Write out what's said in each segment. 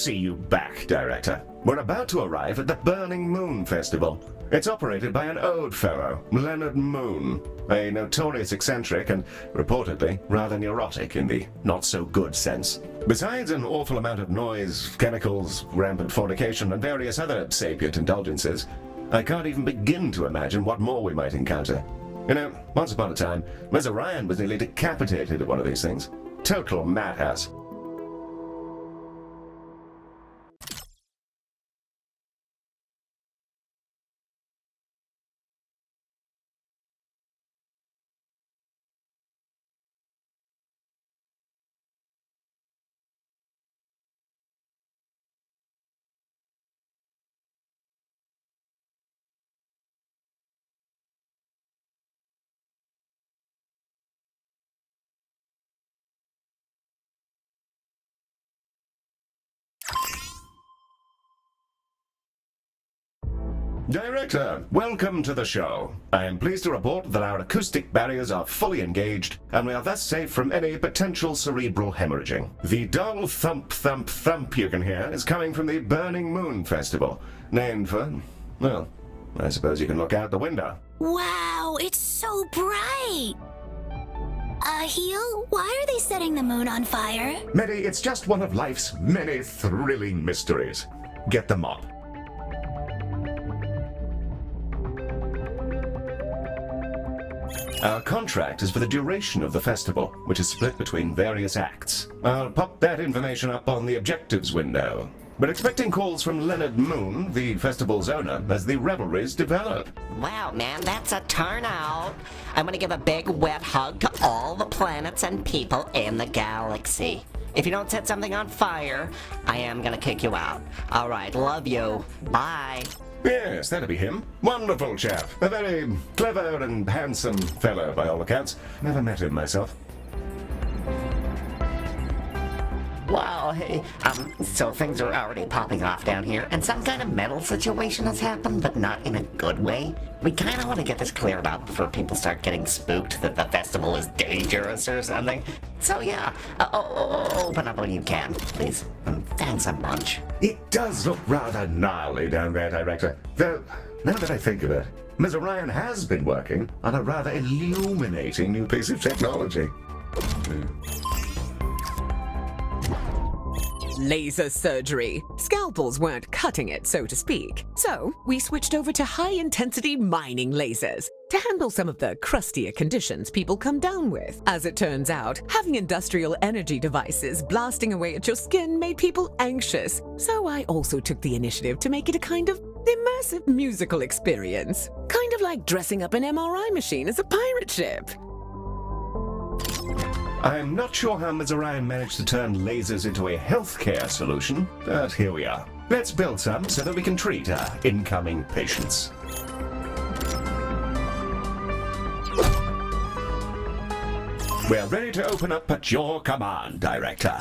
see you back, Director. We're about to arrive at the Burning Moon Festival. It's operated by an old fellow, Leonard Moon, a notorious eccentric and, reportedly, rather neurotic in the not-so-good sense. Besides an awful amount of noise, chemicals, rampant fornication, and various other sapient indulgences, I can't even begin to imagine what more we might encounter. You know, once upon a time, Ms. Orion was nearly decapitated at one of these things. Total madhouse. Director, welcome to the show. I am pleased to report that our acoustic barriers are fully engaged, and we are thus safe from any potential cerebral hemorrhaging. The dull thump thump thump you can hear is coming from the Burning Moon Festival, named for, well, I suppose you can look out the window. Wow, it's so bright! Heel, why are they setting the moon on fire? Medi, it's just one of life's many thrilling mysteries. Get the mop. Our contract is for the duration of the festival, which is split between various acts. I'll pop that information up on the objectives window. We're expecting calls from Leonard Moon, the festival's owner, as the revelries develop. Wow, man, that's a turnout. I'm gonna give a big wet hug to all the planets and people in the galaxy. If you don't set something on fire, I am gonna kick you out. All right, love you. Bye. Yes, that'll be him. Wonderful chap. A very clever and handsome fellow, by all accounts. Never met him myself. Wow, hey, so things are already popping off down here, and some kind of metal situation has happened, but not in a good way. We kind of want to get this cleared up before people start getting spooked that the festival is dangerous or something. So yeah, open up when you can, please. Thanks a bunch. It does look rather gnarly down there, Director. Though, now that I think of it, Ms. Orion has been working on a rather illuminating new piece of technology. Laser surgery. Scalpels weren't cutting it, so to speak. So we switched over to high-intensity mining lasers to handle some of the crustier conditions people come down with. As it turns out, having industrial energy devices blasting away at your skin made people anxious. So I also took the initiative to make it a kind of immersive musical experience. Kind of like dressing up an MRI machine as a pirate ship. I'm not sure how Ms. Orion managed to turn lasers into a healthcare solution, but here we are. Let's build some so that we can treat our incoming patients. We're ready to open up at your command, Director.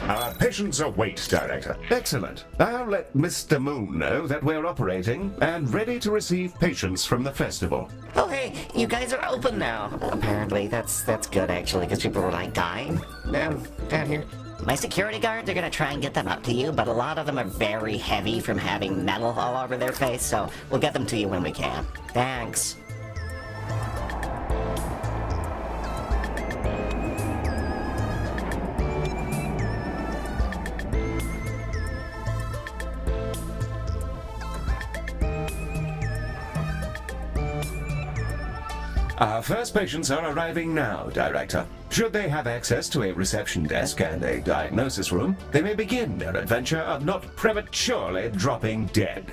Our patients await, Director. Excellent. I'll let Mr. Moon know that we're operating and ready to receive patients from the festival. Oh, hey, you guys are open now. Apparently, that's good, actually, because people were, like, dying down here. My security guards are gonna try and get them up to you, but a lot of them are very heavy from having metal all over their face, so we'll get them to you when we can. Thanks. Our first patients are arriving now, Director. Should they have access to a reception desk and a diagnosis room, they may begin their adventure of not prematurely dropping dead.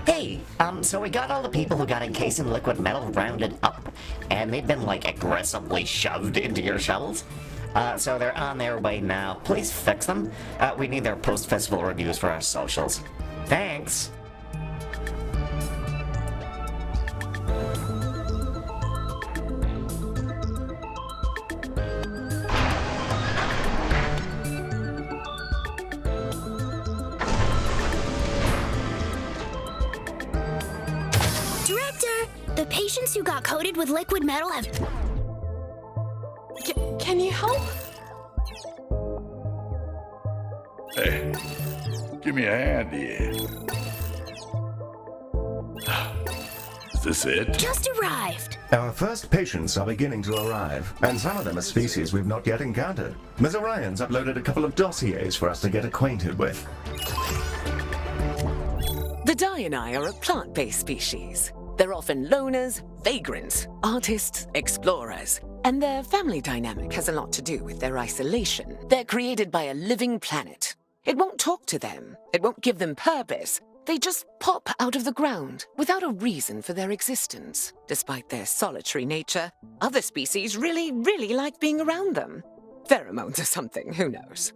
Hey, so we got all the people who got encased in liquid metal rounded up, and they've been, like, aggressively shoved into your shovels. So they're on their way now. Please fix them. We need their post-festival reviews for our socials. Thanks. Director, the patients who got coated with liquid metal have... Can you help? Hey, give me a hand here. Is this it? just arrived. Our first patients are beginning to arrive, and some of them are species we've not yet encountered. Ms. Orion's uploaded a couple of dossiers for us to get acquainted with. The Diani are a plant-based species. They're often loners, vagrants, artists, explorers, and their family dynamic has a lot to do with their isolation. They're created by a living planet. It won't talk to them. It won't give them purpose. They just pop out of the ground without a reason for their existence. Despite their solitary nature, other species really like being around them. Pheromones or something, who knows?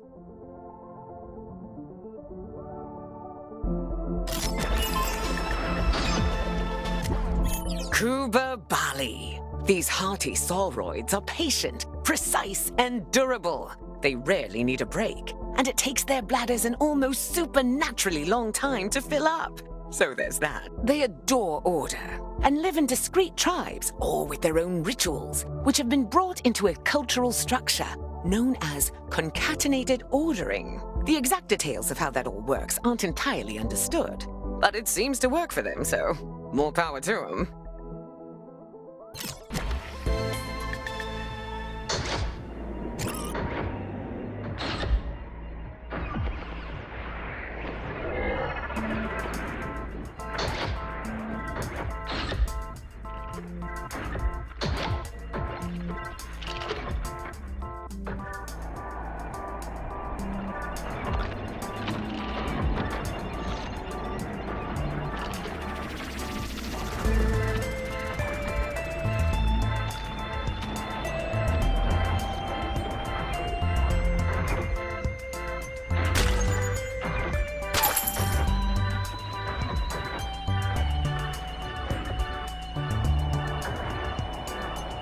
Kuba Bali. These hearty sauroids are patient, precise, and durable. They rarely need a break, and it takes their bladders an almost supernaturally long time to fill up. So there's that. They adore order and live in discrete tribes, all with their own rituals, which have been brought into a cultural structure known as concatenated ordering. The exact details of how that all works aren't entirely understood, but it seems to work for them, so more power to them.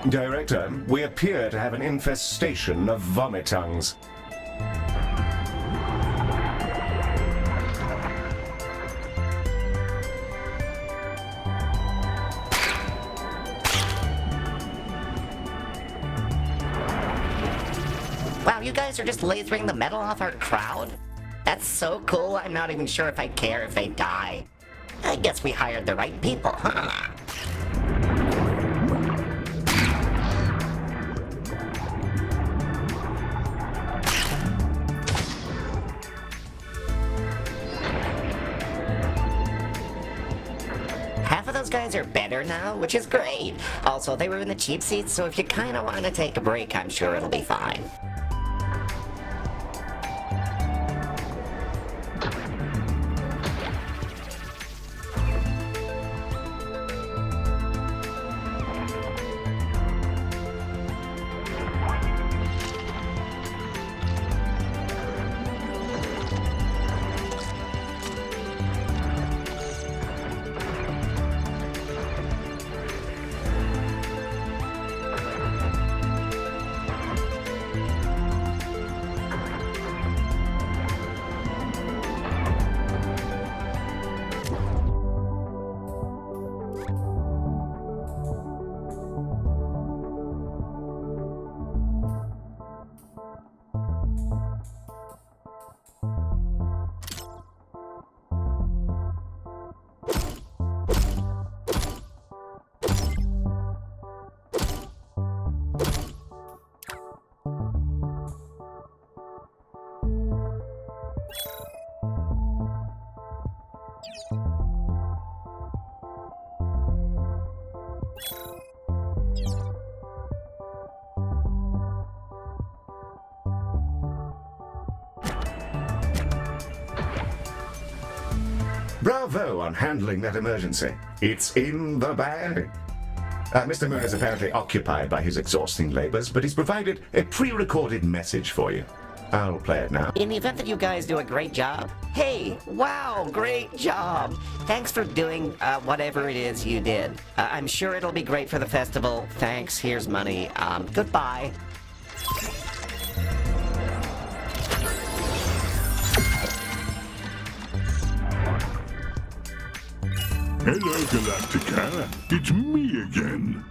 Director, we appear to have an infestation of vomitungs. Wow, you guys are just lasering the metal off our crowd? That's so cool, I'm not even sure if I care if they die. I guess we hired the right people, huh? Half of those guys are better now, which is great. Also, they were in the cheap seats, so if you kinda wanna take a break, I'm sure it'll be fine. Bravo on handling that emergency. It's in the bag. Mr. Moon is apparently occupied by his exhausting labors, but he's provided a pre-recorded message for you. I'll play it now. In the event that you guys do a great job, hey, wow, great job. Thanks for doing whatever it is you did. I'm sure it'll be great for the festival. Thanks, here's money. Goodbye. Hello, Galacticare. It's me again.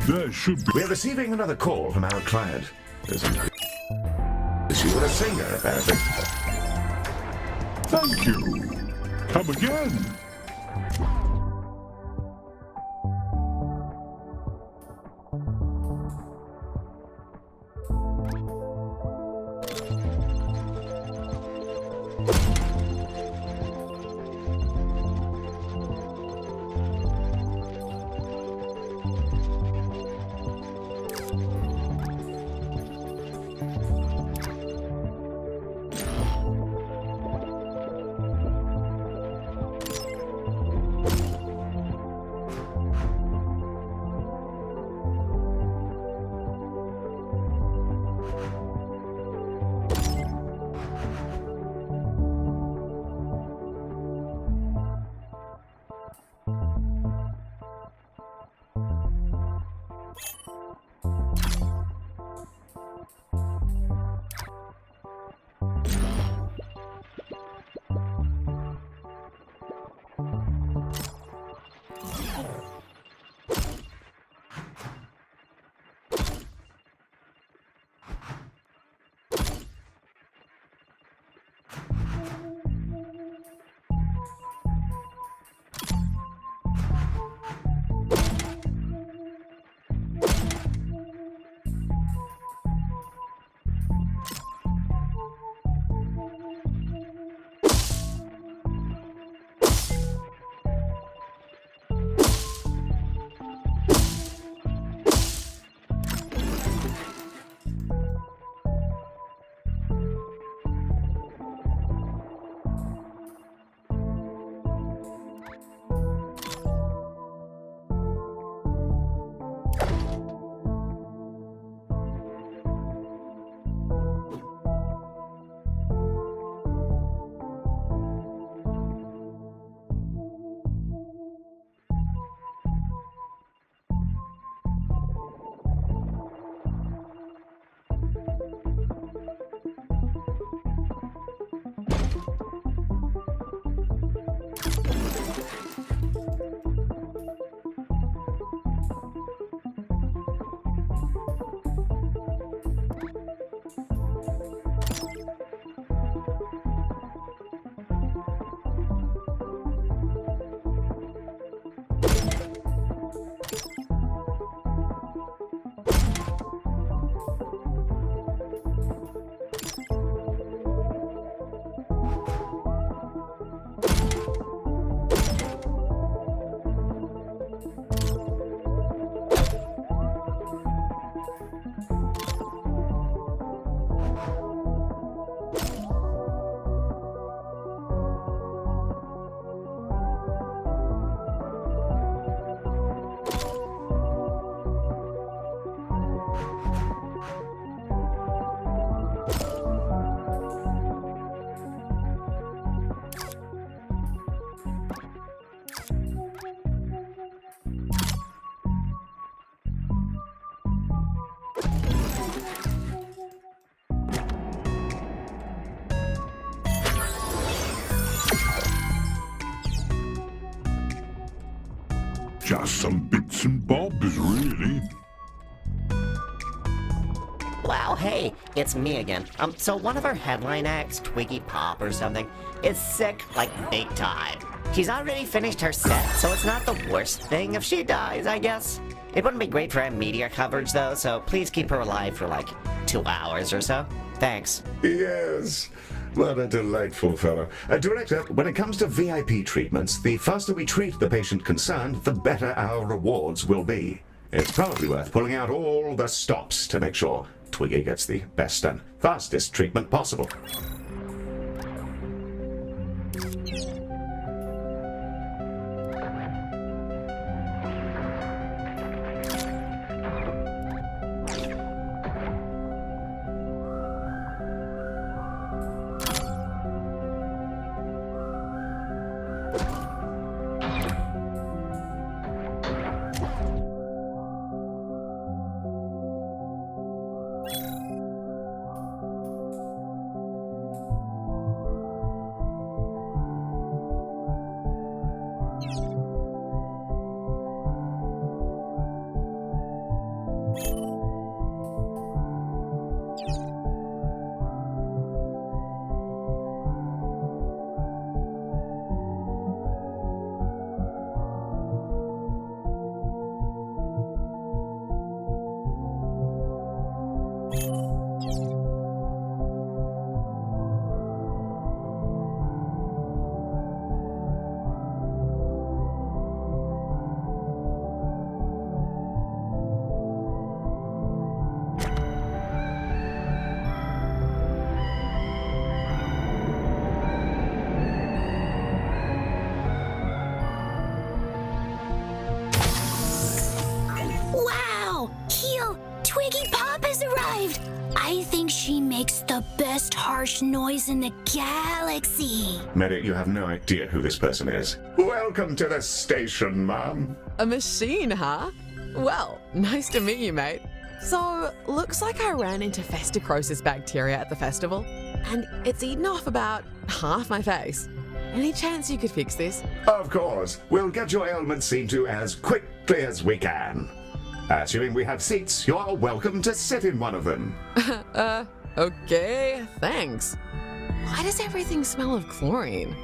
There should be... We're receiving another call from our client. There's an issue with a singer, apparently. Thank you. Come again. Just some bits and bobs, really. Wow, hey, it's me again. So one of our headline acts, Twiggy Pop or something, is sick, like, big time. She's already finished her set, so it's not the worst thing if she dies, I guess. It wouldn't be great for our media coverage, though, so please keep her alive for, like, 2 hours or so. Thanks. Yes. What a delightful fellow. Director, when it comes to VIP treatments, the faster we treat the patient concerned, the better our rewards will be. It's probably worth pulling out all the stops to make sure Twiggy gets the best and fastest treatment possible. I think she makes the best harsh noise in the galaxy. Medic, you have no idea who this person is. Welcome to the station, Mom. A machine, huh? Well, nice to meet you, mate. So, looks like I ran into festicrosis bacteria at the festival, and it's eaten off about half my face. Any chance you could fix this? Of course. We'll get your ailment seen to as quickly as we can. Assuming we have seats, you're welcome to sit in one of them. Okay, thanks. Why does everything smell of chlorine?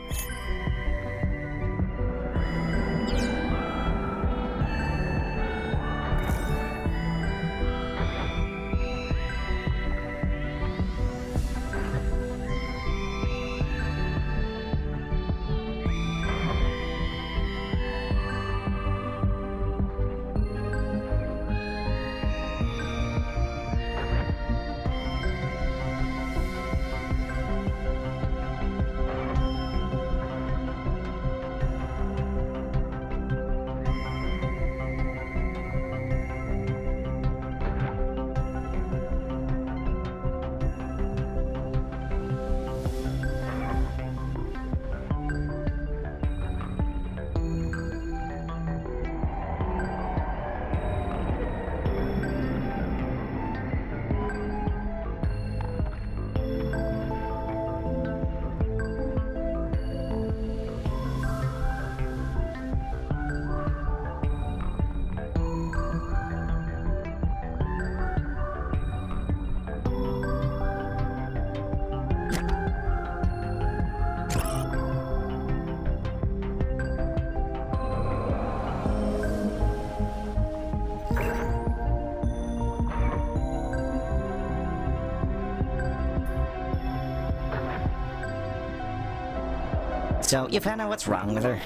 So, you found out what's wrong with her?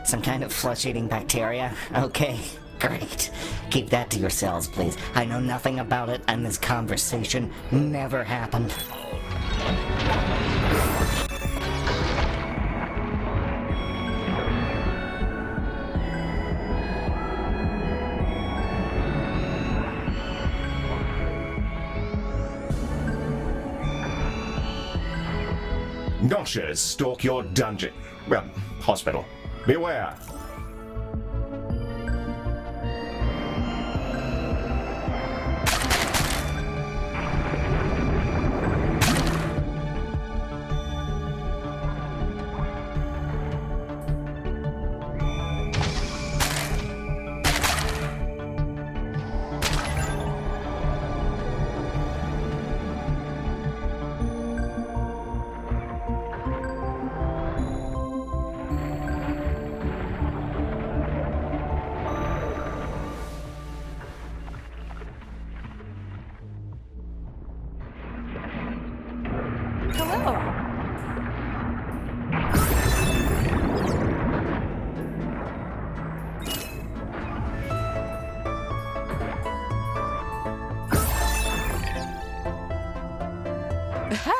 Some kind of flesh-eating bacteria? Okay, great. Keep that to yourselves, please. I know nothing about it, and this conversation never happened. Noshers stalk your dungeon. Well, hospital. Beware.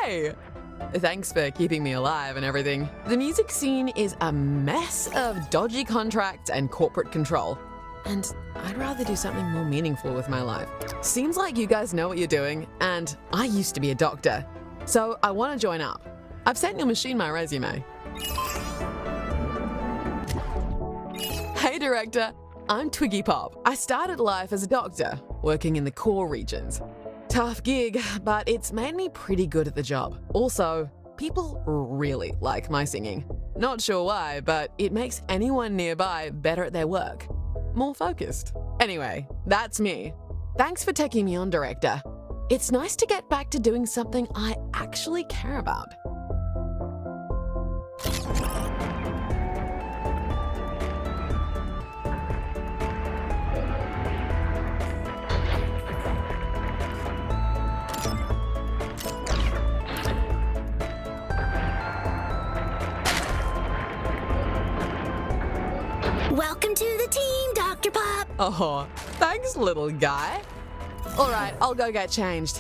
Hey! Thanks for keeping me alive and everything. The music scene is a mess of dodgy contracts and corporate control. And I'd rather do something more meaningful with my life. Seems like you guys know what you're doing, and I used to be a doctor. So I want to join up. I've sent your machine my resume. Hey, Director. I'm Twiggy Pop. I started life as a doctor, working in the core regions. Tough gig, but it's made me pretty good at the job. Also, people really like my singing. Not sure why, but it makes anyone nearby better at their work. More focused. Anyway, that's me. Thanks for taking me on, Director. It's nice to get back to doing something I actually care about. Welcome to the team, Dr. Pop. Oh, thanks, little guy. All right, I'll go get changed.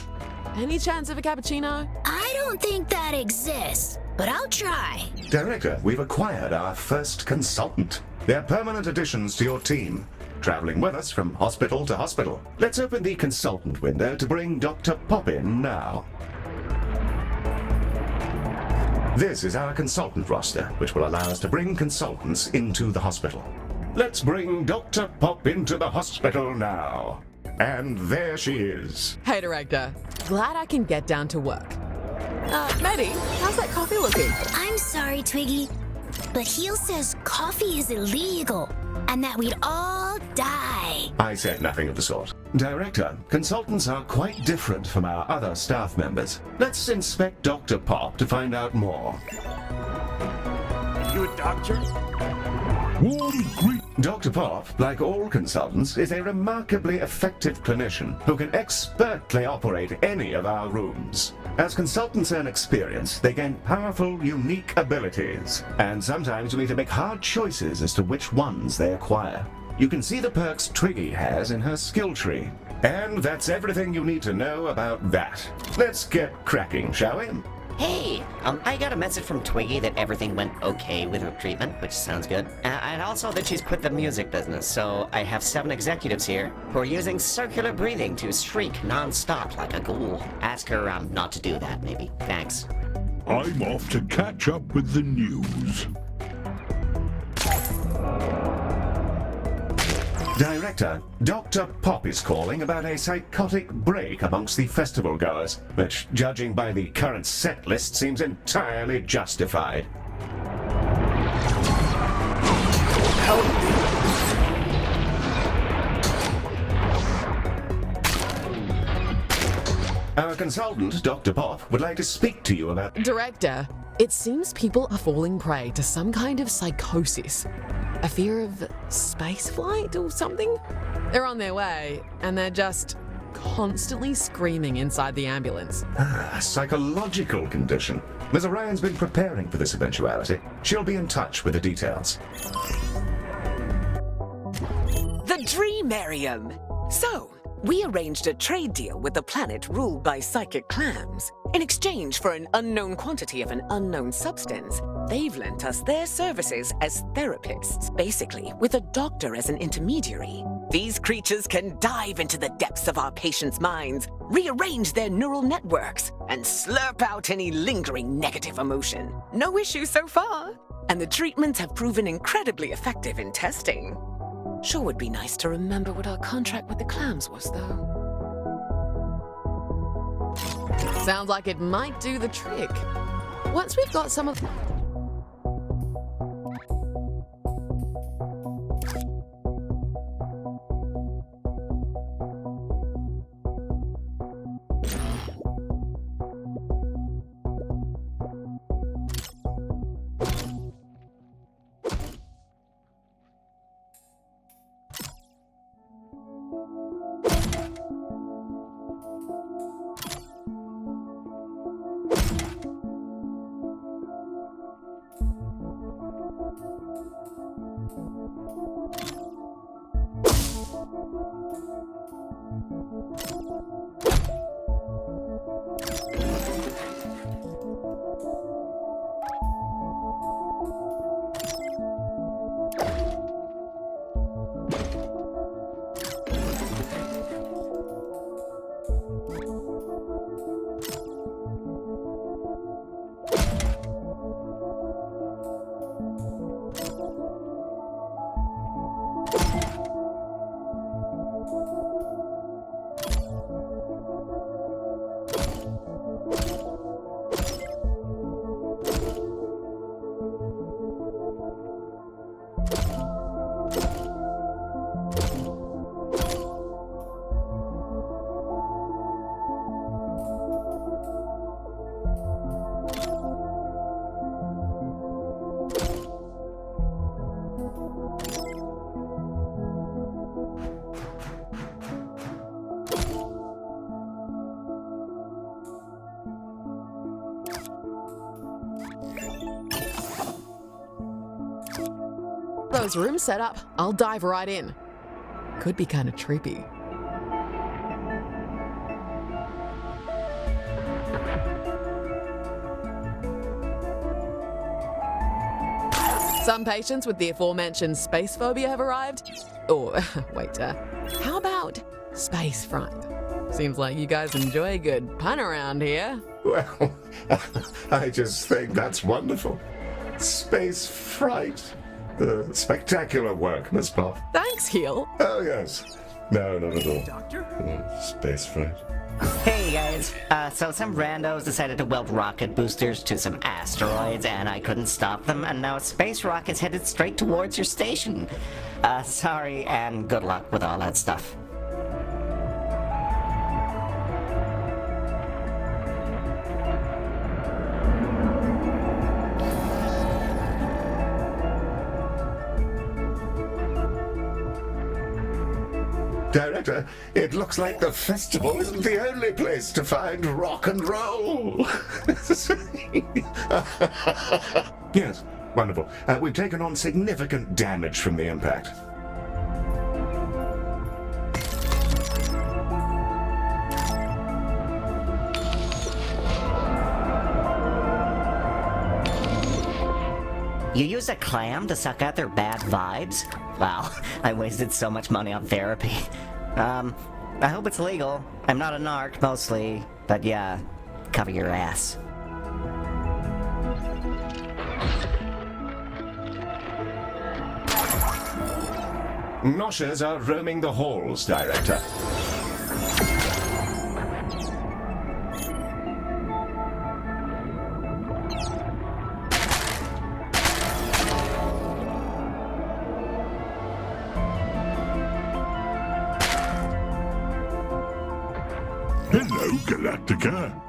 Any chance of a cappuccino? I don't think that exists, but I'll try. Director, we've acquired our first consultant. They're permanent additions to your team. traveling with us from hospital to hospital. Let's open the consultant window to bring Dr. Pop in now. This is our consultant roster, which will allow us to bring consultants into the hospital. Let's bring Dr. Pop into the hospital now. And there she is. Hey, Director. Glad I can get down to work. Maddie, how's that coffee looking? I'm sorry, Twiggy, but Heel says coffee is illegal and that we'd all die. I said nothing of the sort. Director, consultants are quite different from our other staff members. Let's inspect Dr. Pop to find out more. You a doctor? Warm greet. Dr. Pop, like all consultants, is a remarkably effective clinician who can expertly operate any of our rooms. As consultants earn experience, they gain powerful, unique abilities, and sometimes we need to make hard choices as to which ones they acquire. You can see the perks Twiggy has in her skill tree. And that's everything you need to know about that. Let's get cracking, shall we? Hey, I got a message from Twiggy that everything went okay with her treatment, which sounds good. And also that she's quit the music business, so I have 7 executives here who are using circular breathing to shriek non-stop like a ghoul. Ask her not to do that, maybe. Thanks. I'm off to catch up with the news. Director, Dr. Pop is calling about a psychotic break amongst the festival goers, which, judging by the current set list, seems entirely justified. Our consultant, Dr. Pop, would like to speak to you about... Director, it seems people are falling prey to some kind of psychosis. A fear of space flight or something? They're on their way, and they're just constantly screaming inside the ambulance. A psychological condition. Ms. Orion's been preparing for this eventuality. She'll be in touch with the details. The Dreamarium! So, we arranged a trade deal with a planet ruled by psychic clams. In exchange for an unknown quantity of an unknown substance, they've lent us their services as therapists, basically with a doctor as an intermediary. These creatures can dive into the depths of our patients' minds, rearrange their neural networks, and slurp out any lingering negative emotion. No issue so far. And the treatments have proven incredibly effective in testing. Sure would be nice to remember what our contract with the clams was, though. Sounds like it might do the trick. Once we've got some of... Those rooms set up, I'll dive right in. Could be kind of trippy. Some patients with the aforementioned space phobia have arrived. Or, wait, how about space fright? Seems like you guys enjoy a good pun around here. Well, I just think that's wonderful. Space fright. Spectacular work, Miss Bluff. Thanks, Heel. Oh, yes. No, not at all. Doctor? Space fright. Hey guys, so some randos decided to weld rocket boosters to some asteroids and I couldn't stop them, and now a space rocket's headed straight towards your station. Sorry and good luck with all that stuff. Director, it looks like the festival isn't the only place to find rock and roll. Yes, wonderful. We've taken on significant damage from the impact. You use a clam to suck out their bad vibes? Wow, I wasted so much money on therapy. I hope it's legal. I'm not a narc, mostly, but yeah, cover your ass. Noshers are roaming the halls, Director. Hello, Galacticare.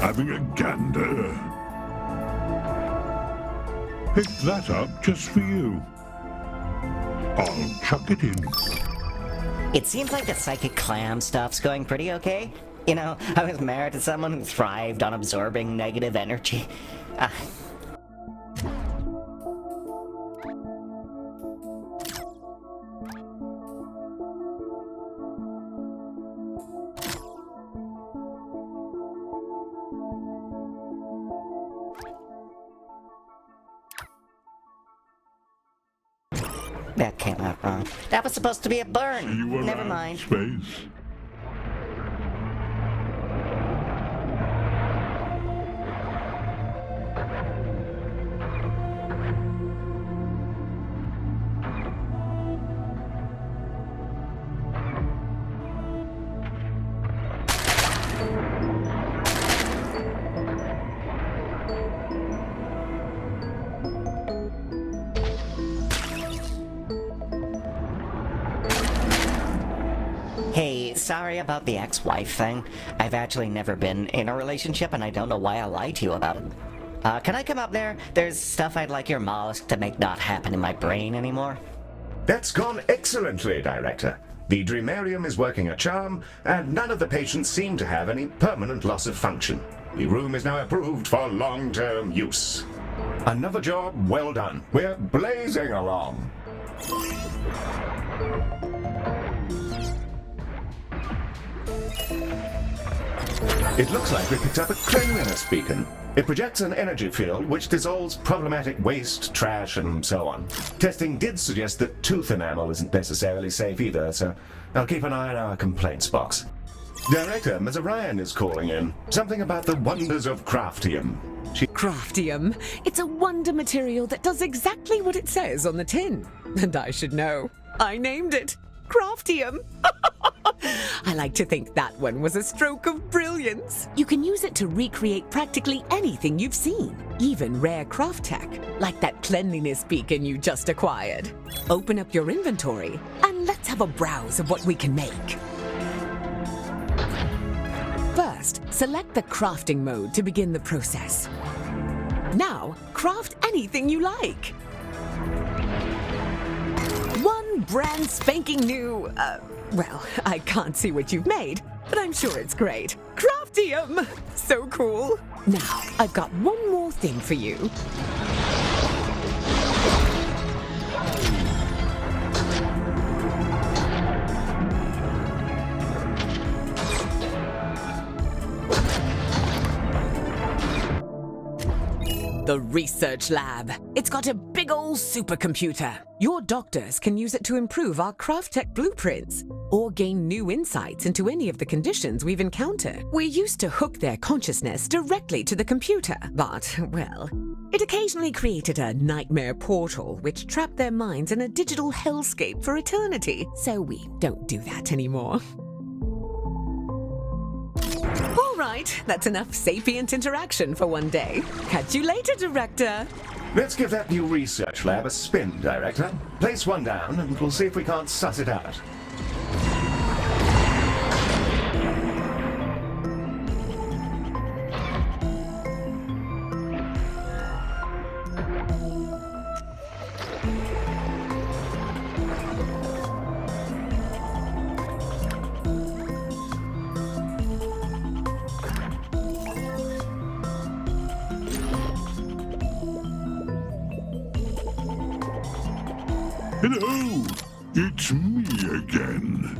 Having a gander. Pick that up just for you. I'll chuck it in. It seems like the psychic clam stuff's going pretty okay. You know, I was married to someone who thrived on absorbing negative energy. That came out wrong. That was supposed to be a burn. You were Never mind. Space. Hey, sorry about the ex-wife thing. I've actually never been in a relationship and I don't know why I lied to you about it. Can I come up there? There's stuff I'd like your mollusk to make not happen in my brain anymore. That's gone excellently, Director. The Dreamarium is working a charm, and none of the patients seem to have any permanent loss of function. The room is now approved for long-term use. Another job well done. We're blazing along. It looks like we picked up a cleanliness beacon. It projects an energy field which dissolves problematic waste, trash, and so on. Testing did suggest that tooth enamel isn't necessarily safe either, so I'll keep an eye on our complaints box. Director, Ms. Orion is calling in. Something about the wonders of craftium. Craftium. It's a wonder material that does exactly what it says on the tin. And I should know. I named it Craftium. I like to think that one was a stroke of brilliance. You can use it to recreate practically anything you've seen, even rare craft tech, like that cleanliness beacon you just acquired. Open up your inventory and let's have a browse of what we can make. First, select the crafting mode to begin the process. Now, craft anything you like. One brand spanking new, well, I can't see what you've made, but I'm sure it's great. Craftium! So cool. Now, I've got one more thing for you. The research lab. It's got a big old supercomputer. Your doctors can use it to improve our craft tech blueprints or gain new insights into any of the conditions we've encountered. We used to hook their consciousness directly to the computer, but, well, it occasionally created a nightmare portal which trapped their minds in a digital hellscape for eternity, so we don't do that anymore. All right, that's enough sapient interaction for one day. Catch you later, Director. Let's give that new research lab a spin, Director. Place one down, and we'll see if we can't suss it out. Hello! It's me again.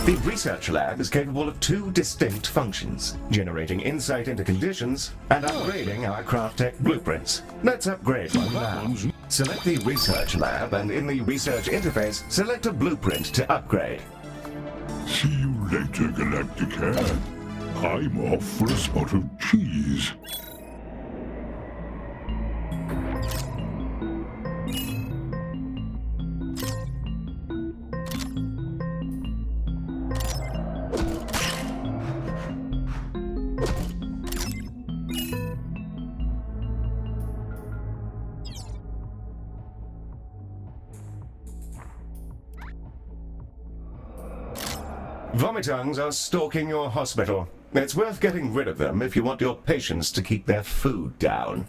The research lab is capable of two distinct functions: generating insight into conditions and upgrading our craft tech blueprints. Let's upgrade one now. Select the research lab, and in the research interface, select a blueprint to upgrade. See you later, Galacticare. I'm off for a spot of cheese. Vomitungs are stalking your hospital. It's worth getting rid of them if you want your patients to keep their food down.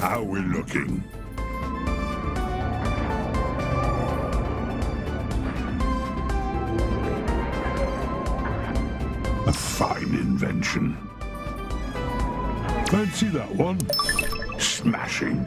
How we looking? A fine invention. Fancy that one? Smashing.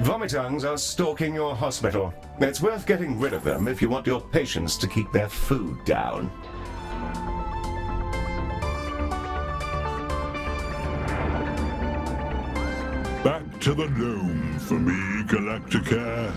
Vomitungs are stalking your hospital. It's worth getting rid of them if you want your patients to keep their food down. Back to the dome for me, Galacticare.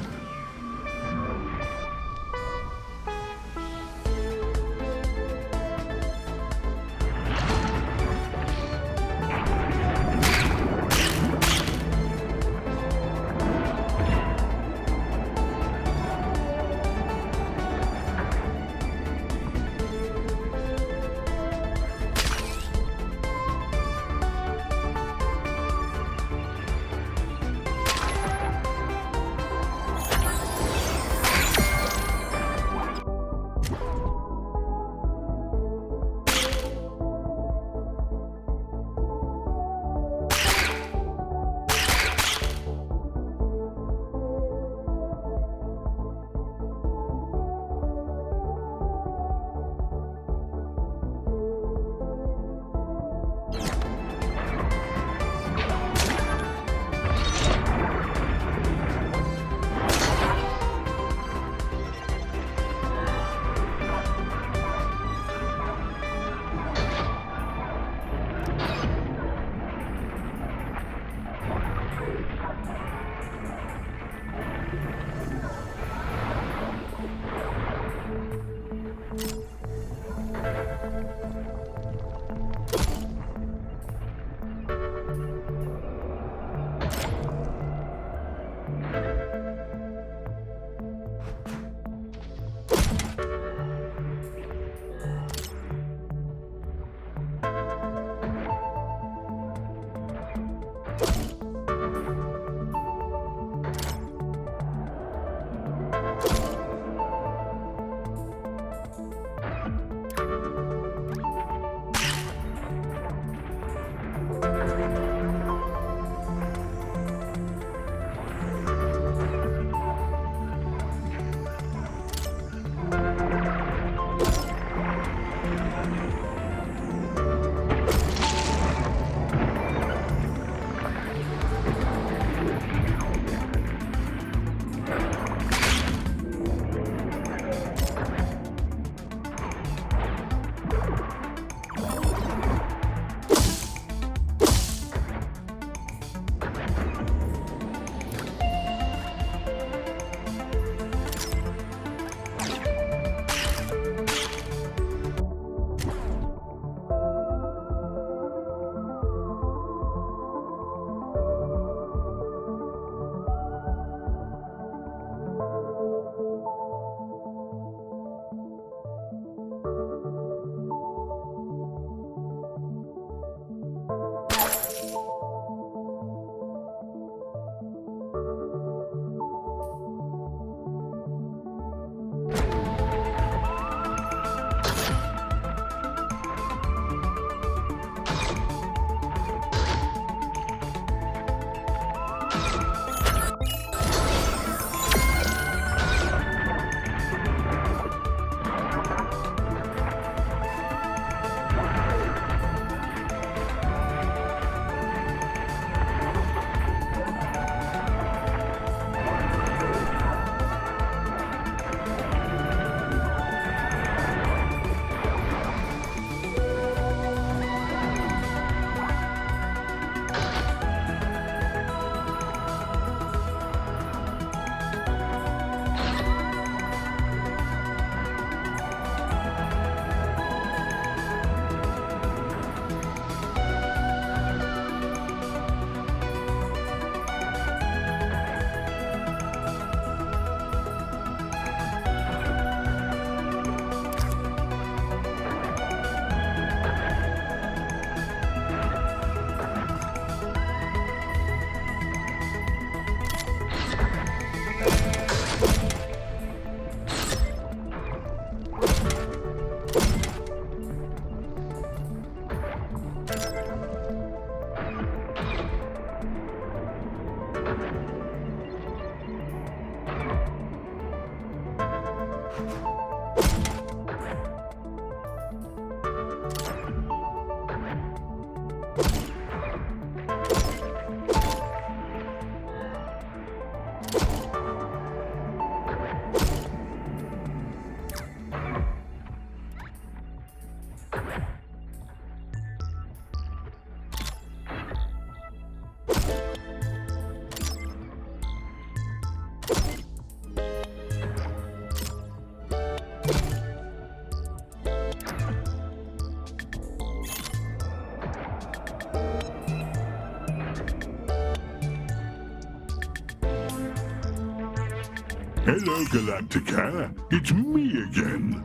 Hello, Galacticare. It's me again.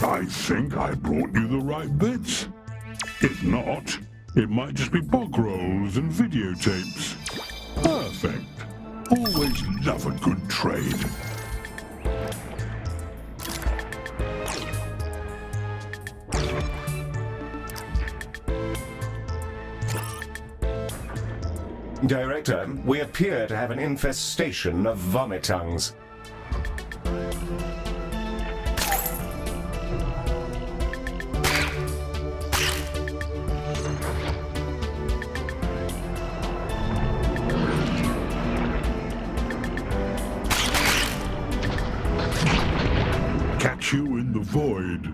I think I brought you the right bits. If not, it might just be bog rolls and videotapes. Perfect. Always love a good trade. Director, we appear to have an infestation of vomitungs. Catch you in the void.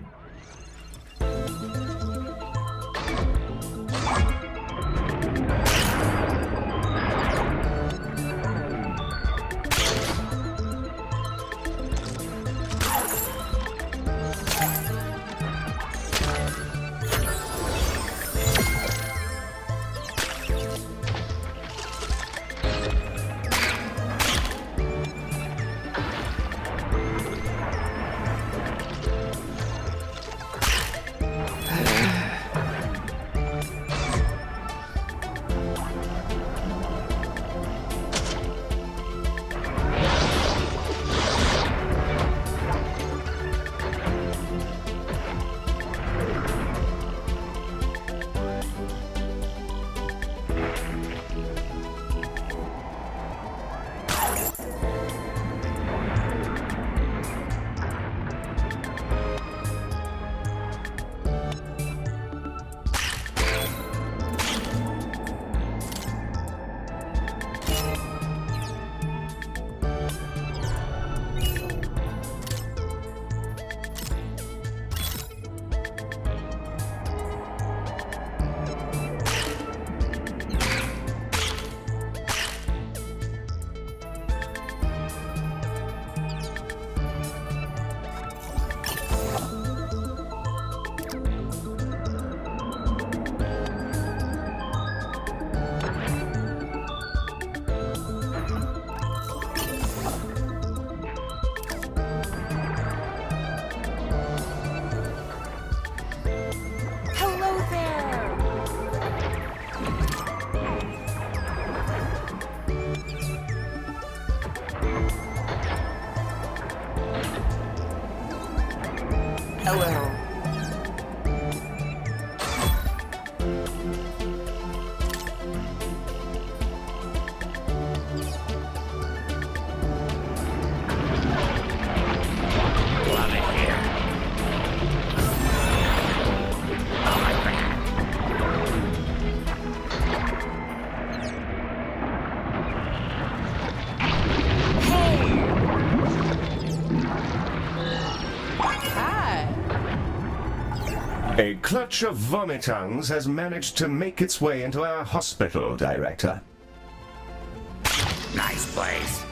Hello. Love it here. Oh my god. A clutch of vomitungs has managed to make its way into our hospital, Director. Nice place.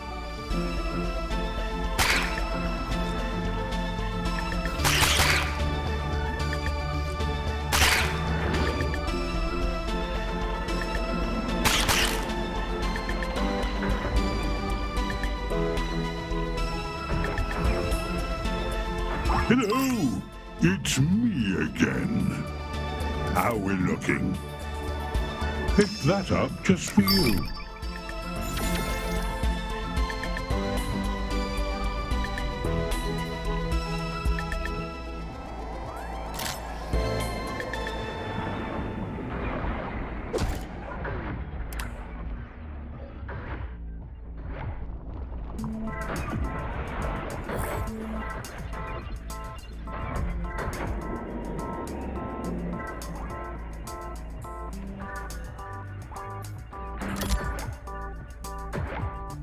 Hello! It's me again. How we looking? Pick that up just for you.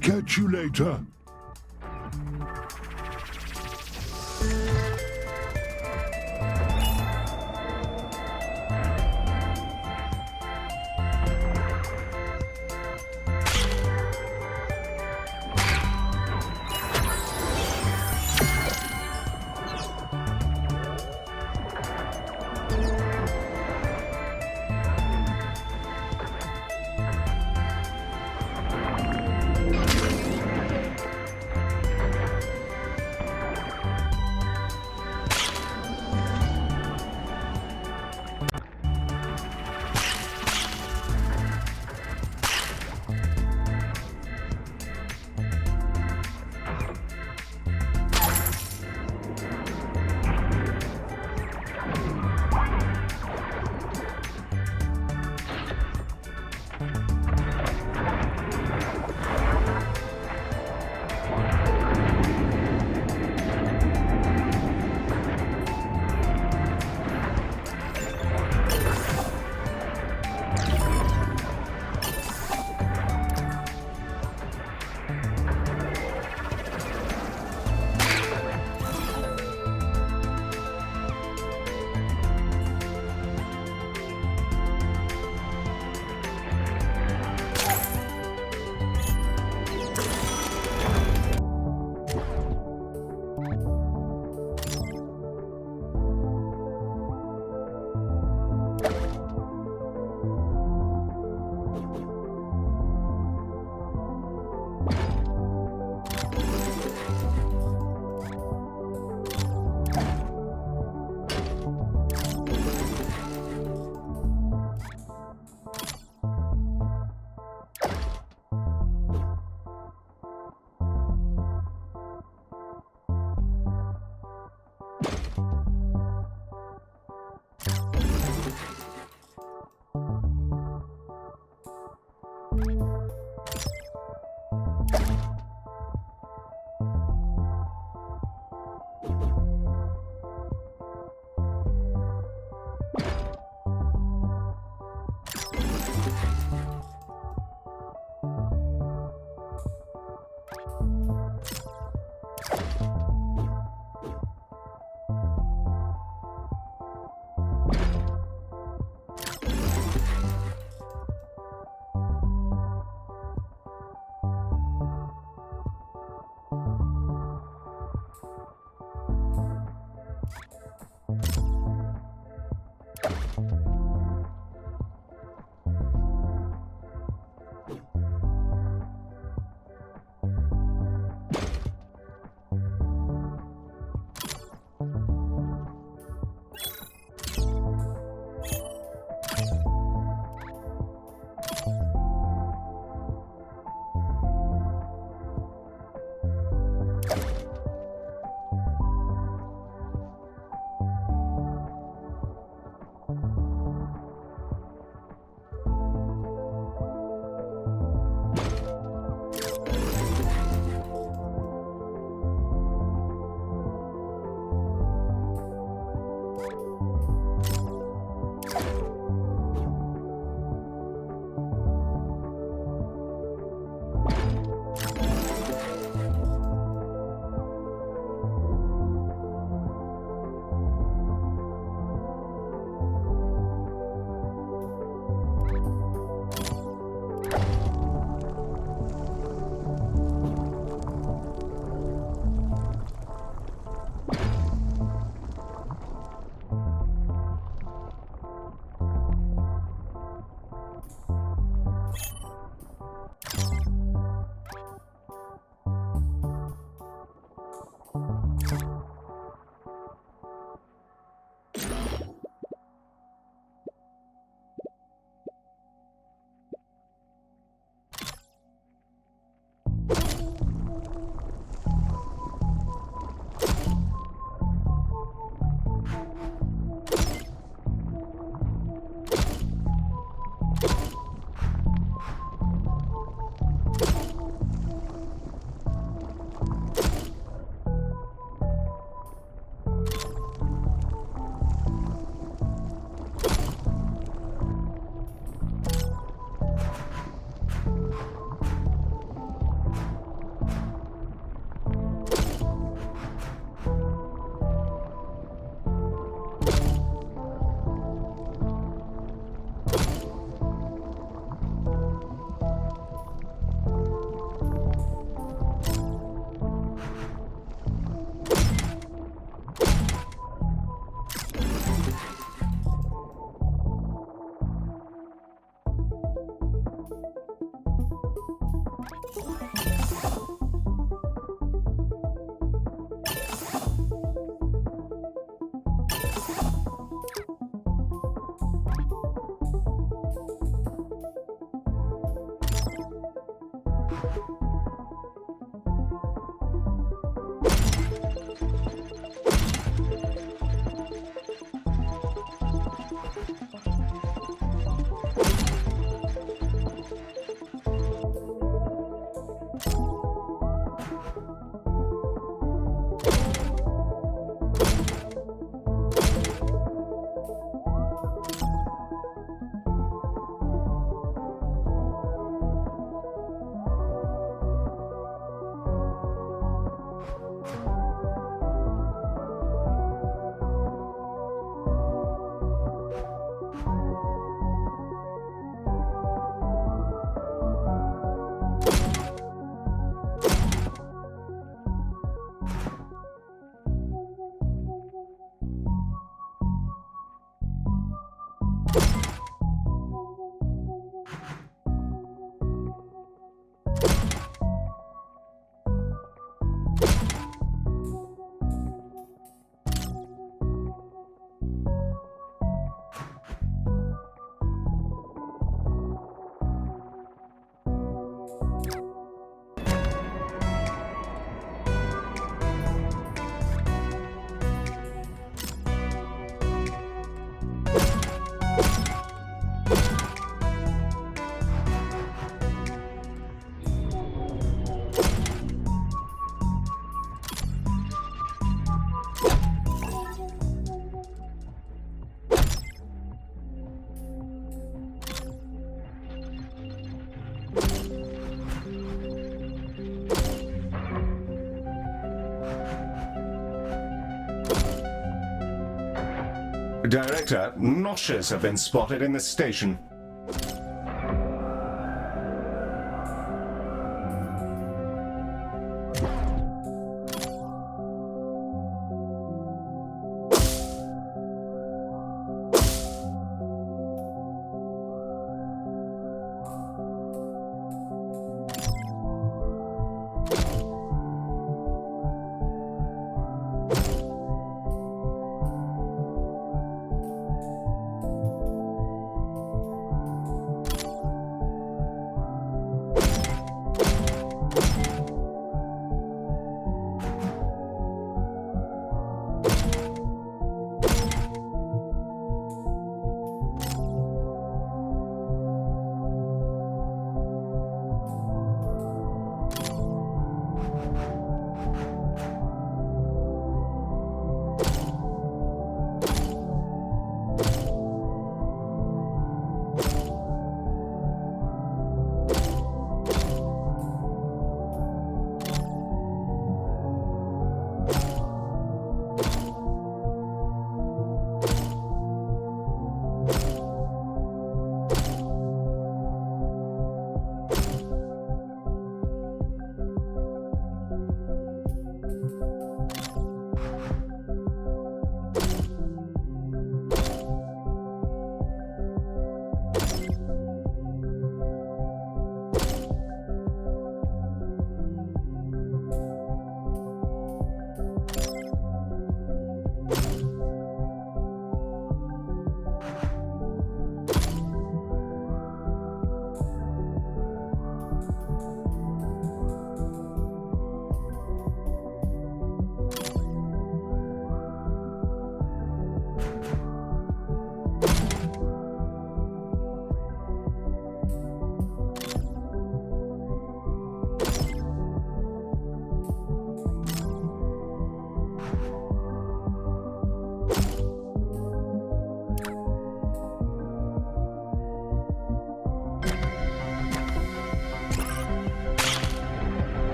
Catch you later. Director, noshes have been spotted in the station.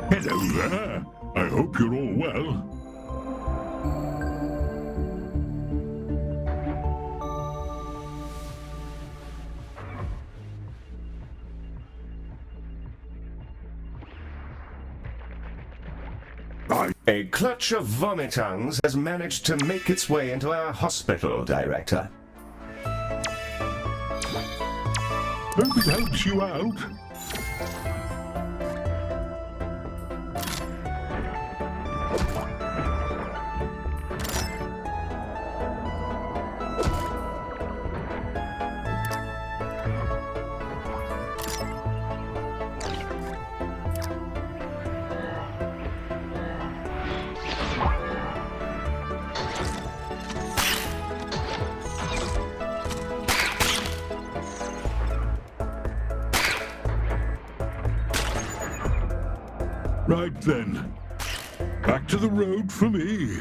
Hello there. I hope you're all well. A clutch of vomitungs has managed to make its way into our hospital, Director. Hope it helps you out. Right then. Back to the road for me.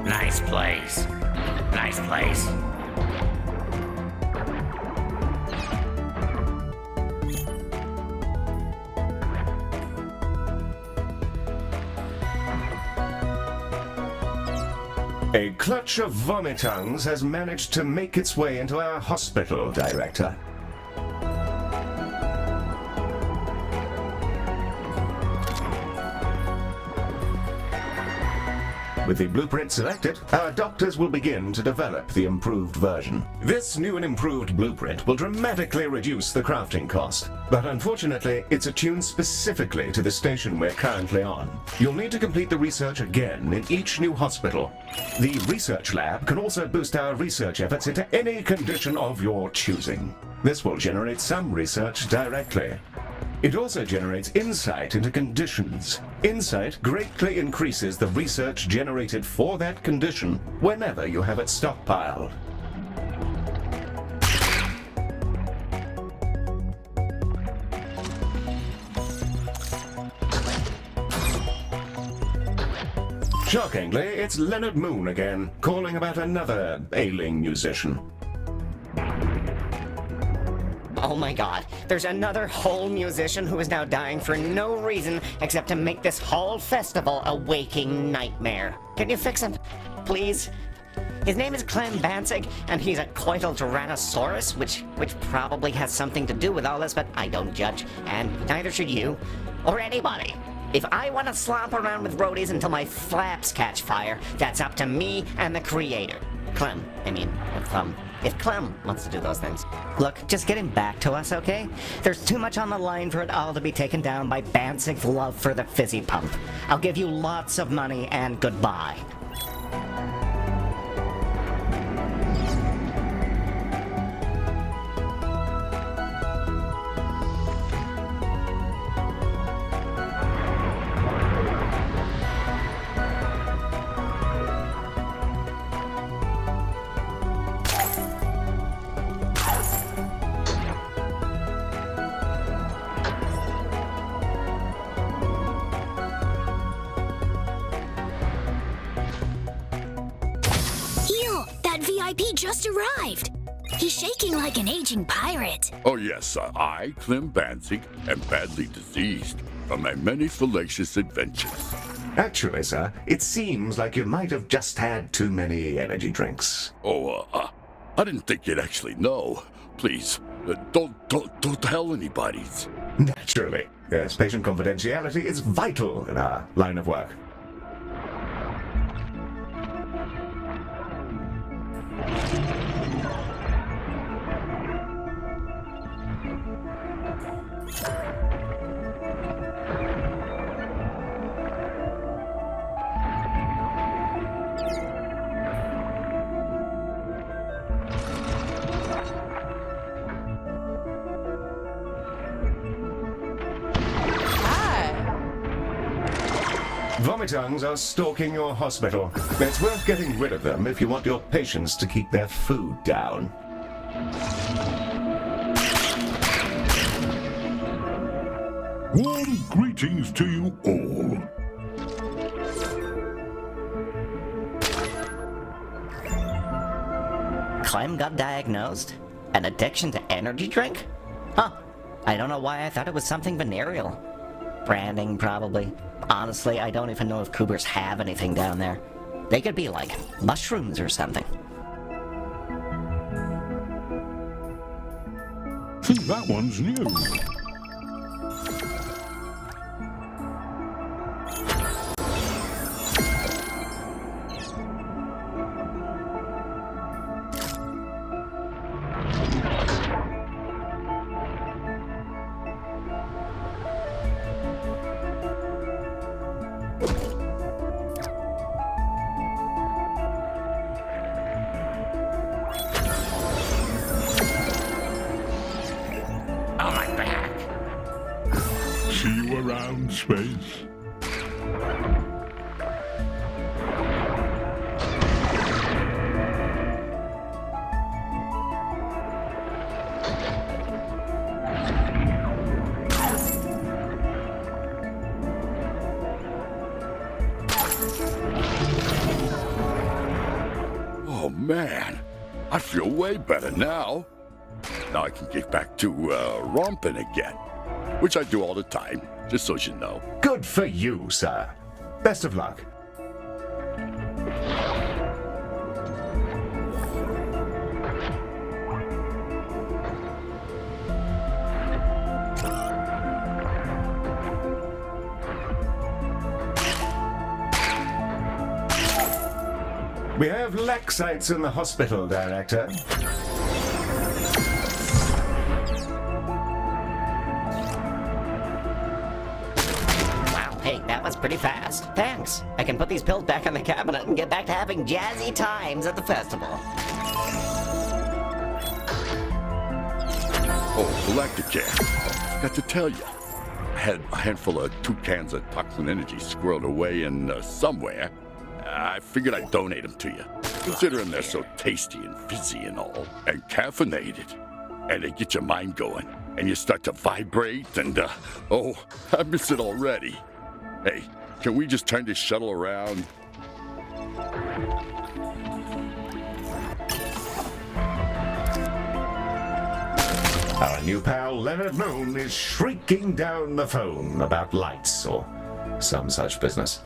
Nice place. Nice place. A clutch of vomitongues has managed to make its way into our hospital, Director. With the blueprint selected, our doctors will begin to develop the improved version. This new and improved blueprint will dramatically reduce the crafting cost, but unfortunately, it's attuned specifically to the station we're currently on. You'll need to complete the research again in each new hospital. The research lab can also boost our research efforts into any condition of your choosing. This will generate some research directly. It also generates insight into conditions. Insight greatly increases the research generated for that condition whenever you have it stockpiled. Shockingly, it's Leonard Moon again, calling about another ailing musician. Oh my god, there's another whole musician who is now dying for no reason except to make this whole festival a waking nightmare. Can you fix him, please? His name is Clem Banzig, and he's a coital tyrannosaurus, which probably has something to do with all this, but I don't judge, and neither should you, or anybody. If I want to slop around with roadies until my flaps catch fire, that's up to me and the creator. Clem, if Clem wants to do those things. Look, just get him back to us, okay? There's too much on the line for it all to be taken down by Banzig's love for the fizzy pump. I'll give you lots of money and goodbye. VIP just arrived. He's shaking like an aging pirate. Oh yes, I, Clem Banzig, am badly diseased from my many fallacious adventures. Actually, sir, it seems like you might have just had too many energy drinks. Oh, I didn't think you'd actually know. Please, don't tell anybody. Naturally. Yes, patient confidentiality is vital in our line of work. Vomitongues are stalking your hospital. It's worth getting rid of them if you want your patients to keep their food down. Warm greetings to you all. Clem got diagnosed? An addiction to energy drink? Huh. I don't know why I thought it was something venereal. Branding, probably. Honestly, I don't even know if cougars have anything down there. They could be like mushrooms or something. Think that one's new. Oh, my back. See you around, Space. Oh man, I feel way better now. Now I can get back to romping again, which I do all the time, just so you know. Good for you, sir. Best of luck. We have laxites in the hospital, Director. Wow, hey, that was pretty fast. Thanks. I can put these pills back in the cabinet and get back to having jazzy times at the festival. Oh, Galacticare. Got to tell you, I had a handful of 2 cans of toxin energy squirreled away in somewhere. I figured I'd donate them to you, considering they're so tasty and fizzy and all, and caffeinated. And they get your mind going, and you start to vibrate, and oh, I miss it already. Hey, can we just turn this shuttle around? Our new pal Leonard Moon is shrieking down the phone about lights or some such business.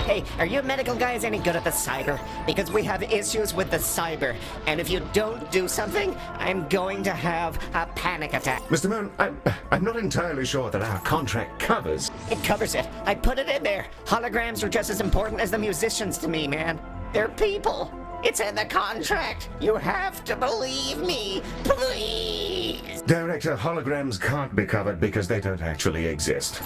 Hey, are you medical guys any good at the cyber? Because we have issues with the cyber, and if you don't do something, I'm going to have a panic attack. Mr. Moon, I'm not entirely sure that our contract covers. It covers it. I put it in there. Holograms are just as important as the musicians to me, man. They're people. It's in the contract. You have to believe me, please. Director, holograms can't be covered because they don't actually exist.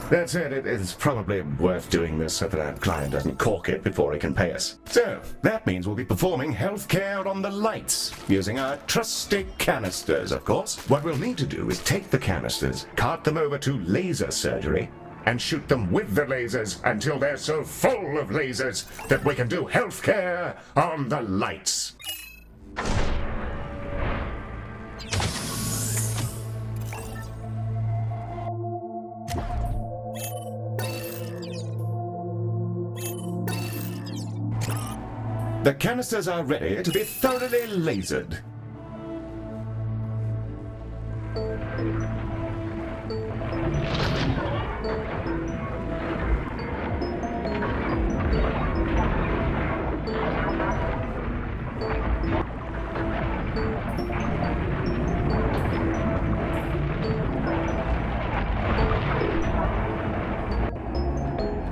That said, it is probably worth doing this so that our client doesn't cork it before he can pay us. So, that means we'll be performing healthcare on the lights, using our trusty canisters, of course. What we'll need to do is take the canisters, cart them over to laser surgery, and shoot them with the lasers until they're so full of lasers that we can do healthcare on the lights. The canisters are ready to be thoroughly lasered.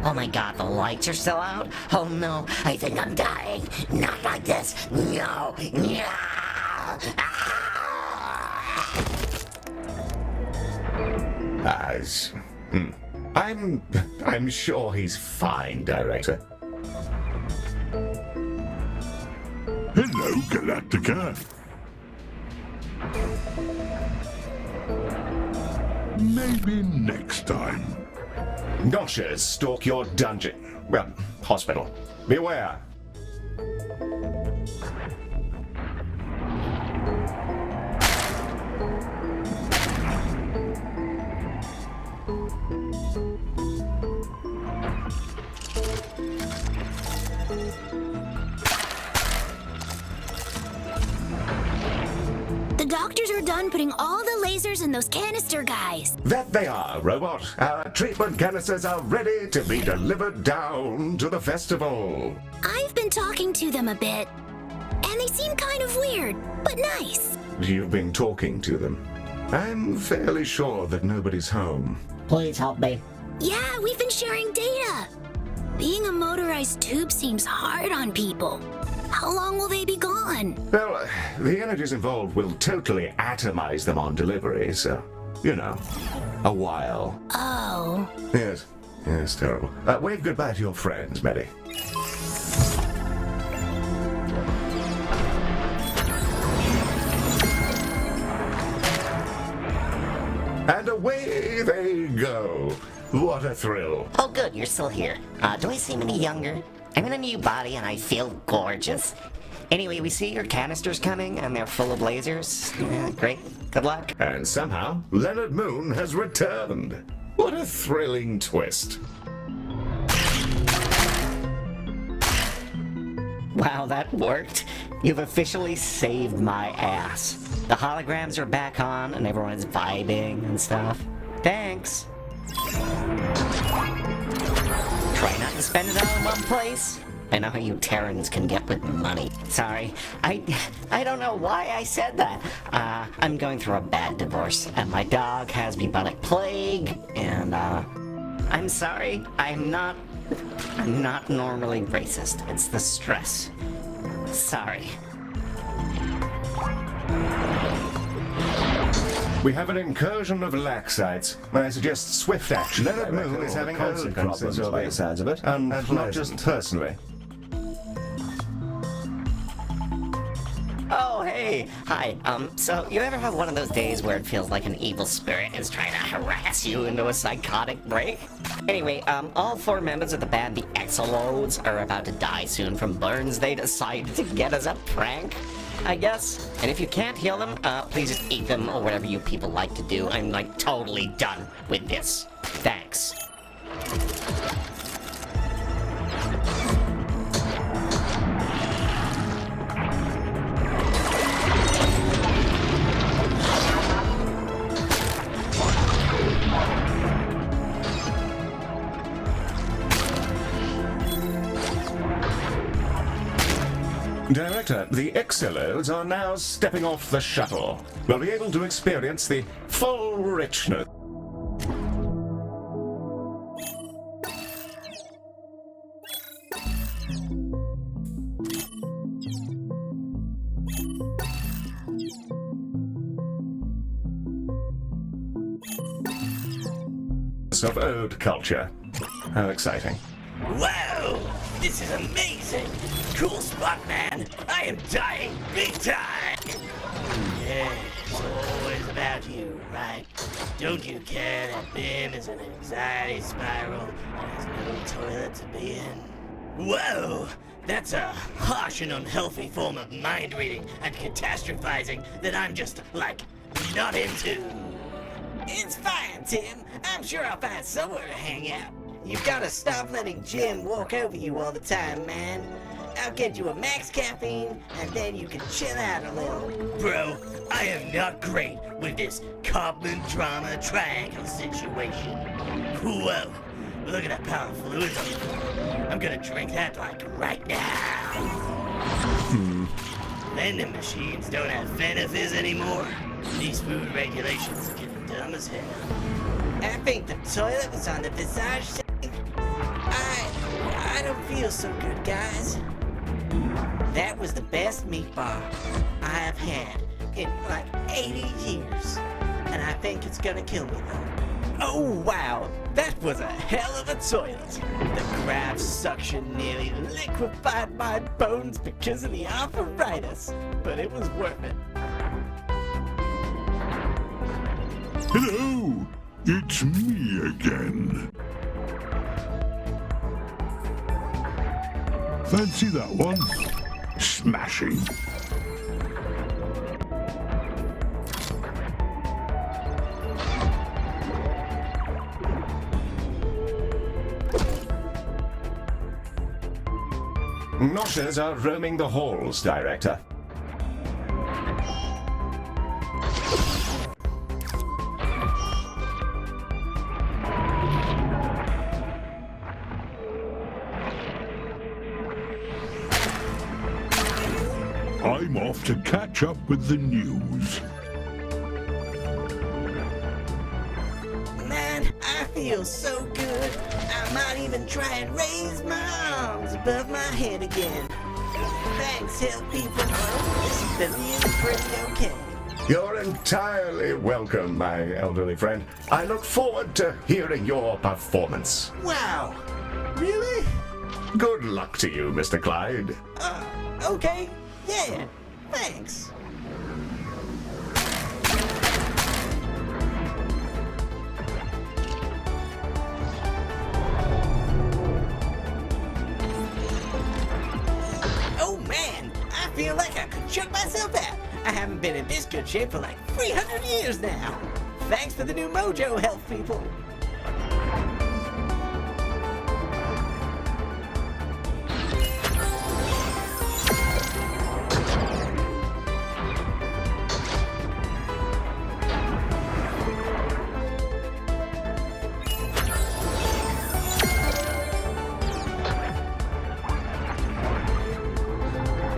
Oh my god, the lights are still out? Oh no, I think I'm dying. Not like this. No. No. I'm sure he's fine, Director. Hello, Galactica. Maybe next time. Noshers stalk your dungeon. Well, hospital. Beware. The doctors are done putting all the lasers in those canister guys. That they are, Robot. Our treatment canisters are ready to be delivered down to the festival. I've been talking to them a bit, and they seem kind of weird, but nice. You've been talking to them. I'm fairly sure that nobody's home. Please help me. Yeah, we've been sharing data. Being a motorized tube seems hard on people. How long will they be gone? Well, the energies involved will totally atomize them on delivery, so, you know, a while. Oh. Yes, terrible. Wave goodbye to your friends, Maddie. And away they go. What a thrill. Oh, good, you're still here. Do I seem any younger? I'm in a new body and I feel gorgeous. Anyway, we see your canisters coming and they're full of lasers. Great. Good luck. And somehow, Leonard Moon has returned. What a thrilling twist. Wow, that worked. You've officially saved my ass. The holograms are back on and everyone's vibing and stuff. Thanks. Try not to spend it all in one place. I know how you Terrans can get with money. Sorry, I don't know why I said that. I'm going through a bad divorce, and my dog has bubonic plague, and I'm sorry. I'm not normally racist. It's the stress. Sorry. We have an incursion of Laxites. I suggest swift action. Leonard Moon is having consequences by the sides of it, and not just personally. Oh, hey. Hi. So you ever have one of those days where it feels like an evil spirit is trying to harass you into a psychotic break? Anyway, all 4 members of the band The Exolodes are about to die soon from burns they decided to get as a prank, I guess. And if you can't heal them, please just eat them or whatever you people like to do. I'm, like, totally done with this. Thanks. Director, the Exolodes are now stepping off the shuttle. We'll be able to experience the full richness. Of ode culture. How exciting. Wow, this is amazing. Cool spot, man. I am dying big time. Yeah, it's always about you, right? Don't you care that Bim is an anxiety spiral and has no toilet to be in? Whoa, that's a harsh and unhealthy form of mind reading and catastrophizing that I'm just, like, not into. It's fine, Tim. I'm sure I'll find somewhere to hang out. You've gotta stop letting Jim walk over you all the time, man. I'll get you a max caffeine, and then you can chill out a little. Bro, I am not great with this Cobman drama triangle situation. Whoa, look at that pile of fluids on the floor. I'm gonna drink that, like, right now. Vending machines don't have benefits anymore. These food regulations are getting dumb as hell. I think the toilet was on the visage sink. I don't feel so good, guys. That was the best meatball I have had in like 80 years. And I think it's gonna kill me though. Oh wow, that was a hell of a toilet. The grab suction nearly liquefied my bones because of the arthritis. But it was worth it. Hello, it's me again. Fancy that one? Smashing. Noshers are roaming the halls, Director. I'm off to catch up with the news. Man, I feel so good. I might even try and raise my arms above my head again. Thanks, hill people. This is feeling pretty okay. You're entirely welcome, my elderly friend. I look forward to hearing your performance. Wow. Really? Good luck to you, Mr. Clyde. Okay. Yeah. Thanks. Oh man, I feel like I could choke myself out. I haven't been in this good shape for like 300 years now. Thanks for the new mojo, health people.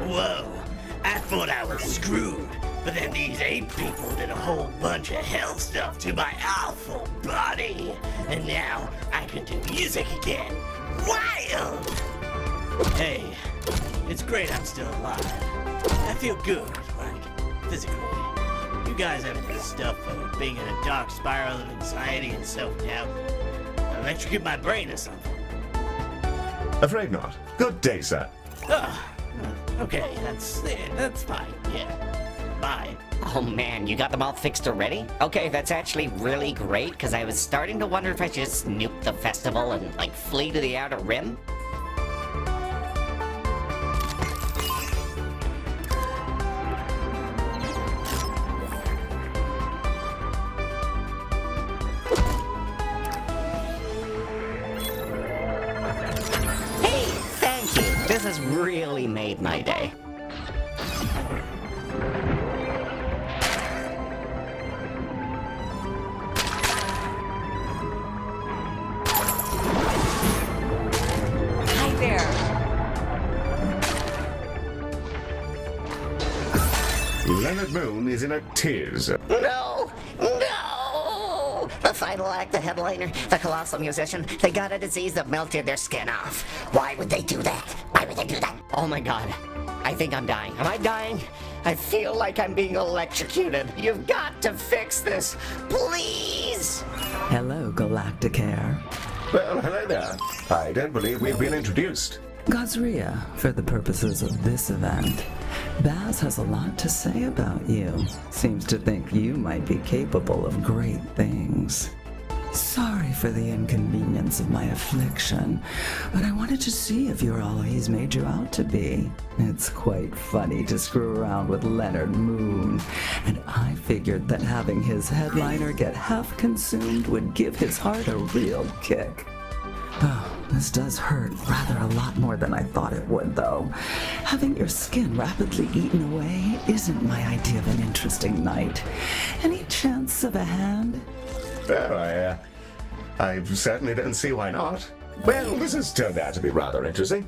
Whoa, I thought I was screwed, but then these ape people did a whole bunch of hell stuff to my awful body, and now I can do music again. Wild! Hey, it's great I'm still alive. I feel good, like, physically. You guys having this stuff of being in a dark spiral of anxiety and self-doubt electrocute my brain or something. Afraid not. Good day, sir. Okay, that's fine, yeah. Bye. Oh man, you got them all fixed already? Okay, that's actually really great, because I was starting to wonder if I should just nuke the festival and, like, flee to the Outer Rim. Hey, thank you. This has really made my day. Hi there. Leonard Moon is in a tears. No! No! The final act, the headliner, the colossal musician, they got a disease that melted their skin off. Why would they do that? Why would they do that? Oh my god. I think I'm dying. Am I dying? I feel like I'm being electrocuted. You've got to fix this. Please! Hello, Galacticare. Well, hello there. I don't believe we've been introduced. Gazria, for the purposes of this event. Baz has a lot to say about you. Seems to think you might be capable of great things. Sorry for the inconvenience of my affliction, but I wanted to see if you're all he's made you out to be. It's quite funny to screw around with Leonard Moon, and I figured that having his headliner get half consumed would give his heart a real kick. Oh, this does hurt rather a lot more than I thought it would, though. Having your skin rapidly eaten away isn't my idea of an interesting night. Any chance of a hand? Well, I certainly don't see why not. Well, this has turned out to be rather interesting.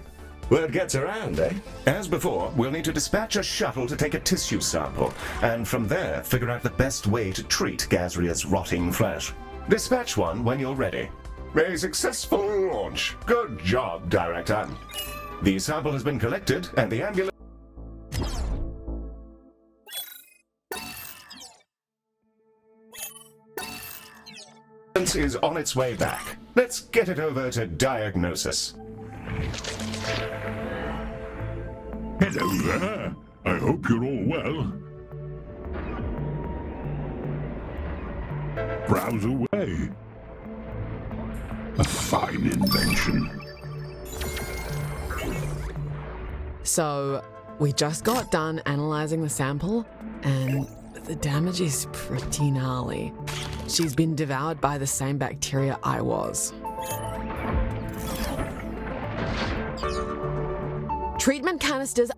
Word gets around, eh? As before, we'll need to dispatch a shuttle to take a tissue sample, and from there, figure out the best way to treat Gazria's rotting flesh. Dispatch one when you're ready. A successful launch. Good job, Director. The sample has been collected, and the ambulance is on its way back. Let's get it over to diagnosis. Hello there. I hope you're all well. Browse away. A fine invention. So, we just got done analyzing the sample, and the damage is pretty gnarly. She's been devoured by the same bacteria I was. Treatment canisters are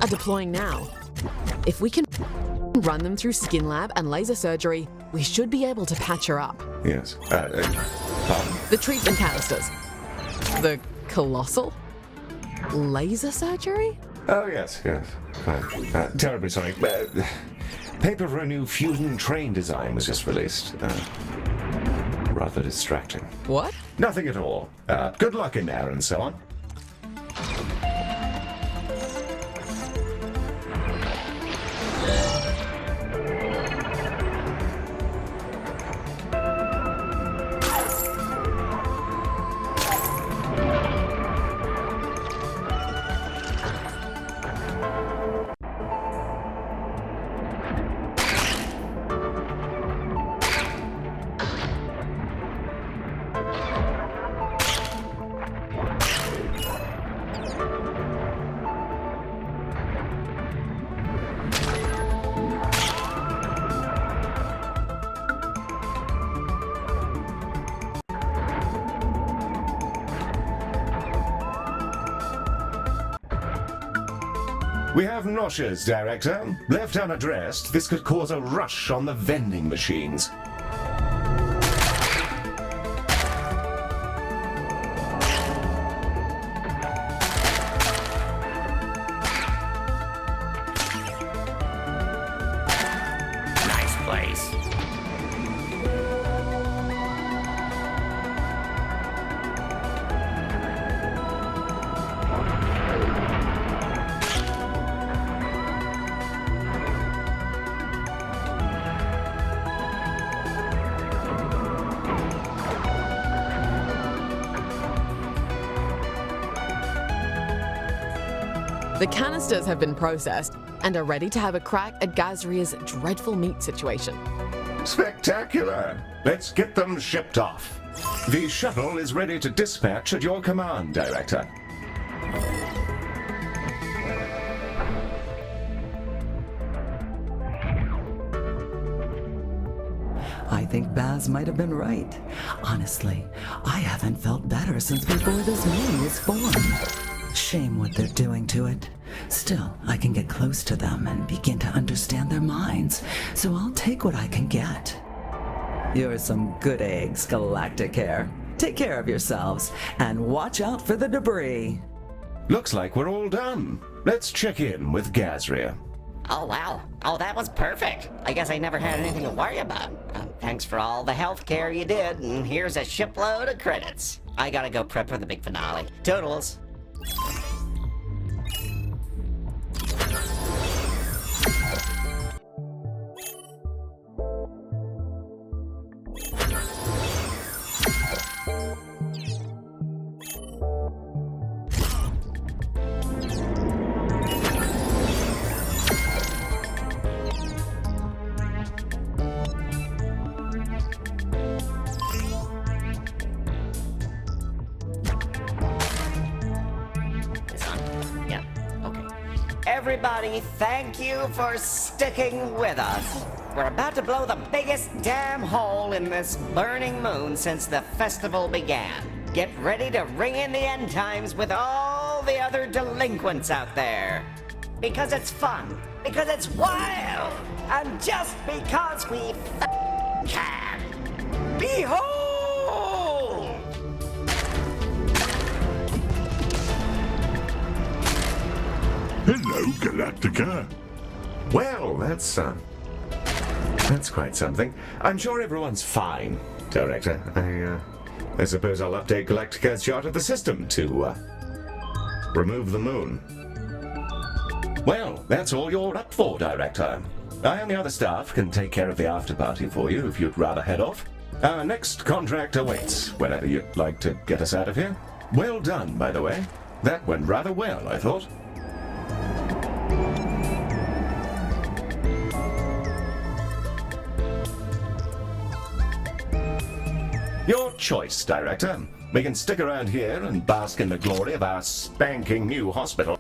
deploying now. If we can run them through skin lab and laser surgery, we should be able to patch her up. Yes. Pardon? The treatment canisters. The colossal? Laser surgery? Oh, yes. Fine. Terribly sorry. Paper for a new fusion train design was just released. Rather distracting. What? Nothing at all. Good luck in there and so on. We have nauseas, Director. Left unaddressed, this could cause a rush on the vending machines. Nice place. The canisters have been processed and are ready to have a crack at Gazria's dreadful meat situation. Spectacular! Let's get them shipped off. The shuttle is ready to dispatch at your command, Director. I think Baz might have been right. Honestly, I haven't felt better since before this moon was formed. Shame what they're doing to it. Still, I can get close to them and begin to understand their minds, so I'll take what I can get. You're some good eggs, Galacticare. Take care of yourselves, and watch out for the debris. Looks like we're all done. Let's check in with Gazria. Oh, wow. Oh, that was perfect. I guess I never had anything to worry about. Thanks for all the health care you did, and here's a shipload of credits. I gotta go prep for the big finale. Toodles. Everybody, thank you for sticking with us. We're about to blow the biggest damn hole in this burning moon since the festival began. Get ready to ring in the end times with all the other delinquents out there. Because it's fun, because it's wild, and just because we can. Behold! Hello, Galactica. Well, that's quite something. I'm sure everyone's fine, Director. I suppose I'll update Galacticare's chart of the system to, remove the moon. Well, that's all you're up for, Director. I and the other staff can take care of the after-party for you if you'd rather head off. Our next contract awaits, whenever you'd like to get us out of here. Well done, by the way. That went rather well, I thought. Your choice, Director. We can stick around here and bask in the glory of our spanking new hospital.